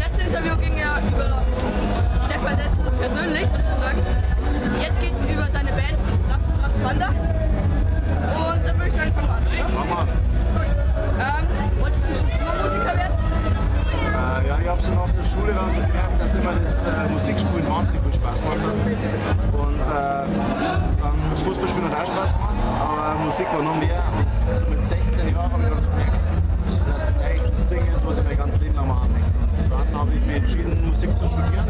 letzte Interview ging ja über Stefan Dettel persönlich sozusagen. Jetzt geht es über seine Band Lass Panda. Und dann würde ich sagen, fangen wir an. Mach mal. Gut. Wolltest du schon immer Musiker werden? Ja, ich habe so nach der Schule dann so gemerkt, dass immer das Musikspielen wahnsinnig viel Spaß gemacht hat. Und dann Fußballspielen hat auch Spaß gemacht, aber Musik war noch mehr. Und so mit 16 Jahren habe ich dann so gemerkt, dass das eigentlich das Ding ist, was ich mein ganzes Leben lang machen möchte. Und dann habe ich mich entschieden, Musik zu studieren,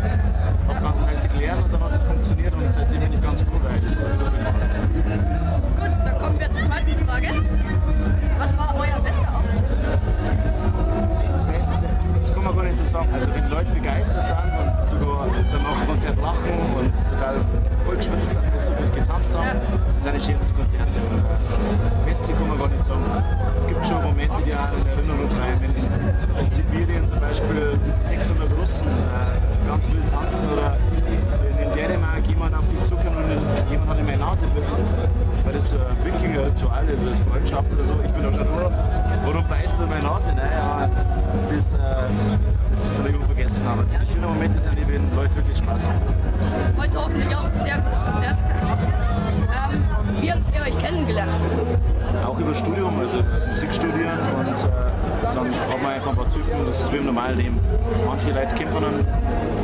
habe ganz fleißig gelernt und dann hat das funktioniert und seitdem bin ich ganz froh, weil ich das so gemacht habe. Gut, dann kommen wir zur zweiten Frage. Was war euer bester Auftritt? Das kann man gar nicht so sagen. Also wenn Leute begeistert sind und sogar dann nach dem Konzert lachen und total vollgeschwitzt sind, dass so viel getanzt haben, das sind die schönsten Konzerte. Beste kann man gar nicht sagen. Es gibt schon Momente, die auch in Erinnerung bleiben. In Sibirien zum Beispiel 600 Russen ganz wild tanzen oder in Dänemark jemand auf dich zukommt und jemand hat in meine Nase gebissen. Weil das so ein Wikinger-Ritual ist, als Freundschaft oder so. Ich bin da schon, warum beißt du in meine Nase? Nein, aber das ist dann irgendwo vergessen. Aber die schönen Momente sind die, wenn Leute wirklich Spaß haben. Heute hoffentlich auch ein sehr gutes Konzert. Wie habt ihr euch kennengelernt? Auch über Studium, also Musik studieren und dann hat man einfach ein paar Typen, das ist wie im normalen Leben. Manche Leute kennt man dann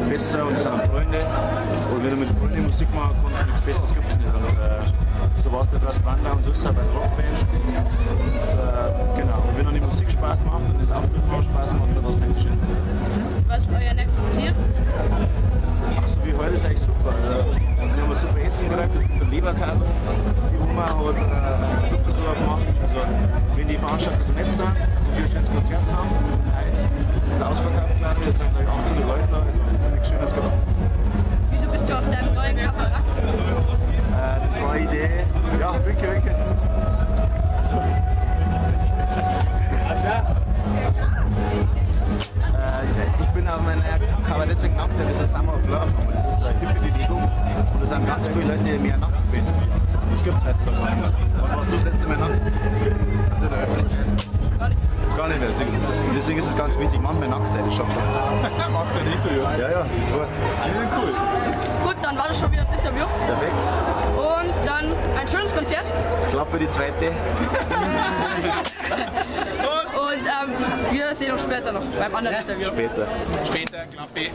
besser und das sind dann Freunde. Und wenn du mit Freunden Musik machen kannst, nichts Besseres gibt es nicht. Und, so war es bei Lass Panda und so ist es auch bei der Rockband. Und genau, und wenn dann die Musik Spaß macht und das Auftreten auch Spaß macht, dann hast du eigentlich die schönste Zeit. Was ist euer nächstes Ziel? Ach so wie heute ist eigentlich super. Wir haben ein super Essen gekriegt, das gibt der Leberkäse. Die Oma hat Duppe so gemacht. Also wenn die Veranstalter so nett sind und wir ein schönes Konzert haben, heute ist ausverkauft, glaube ich, es sind gleich 800 Leute da, also nichts Schönes gehabt. Wieso bist du auf deinem neuen Kamerad? Das war eine Idee. Ja, winke. So. Ich bin auf meiner Cover deswegen nackt, das ist Summer of Love. Das ist eine Hippie-Bewegung und da sind ganz viele Leute, die mehr nackt sind. Das gibt es heute gar nicht. Wann warst du das letzte Mal nackt? Also in der Öffentlichkeit? Gar nicht mehr. Und deswegen ist es ganz wichtig, manchmal Nacktheit ist schon. Machst du nicht, du? Ja, jetzt war. Cool. Gut, dann war das schon wieder das Interview. Perfekt. Und dann ein schönes Konzert. Klappe die zweite. Und wir sehen uns später noch beim anderen Interview. Später. Später, Klappi.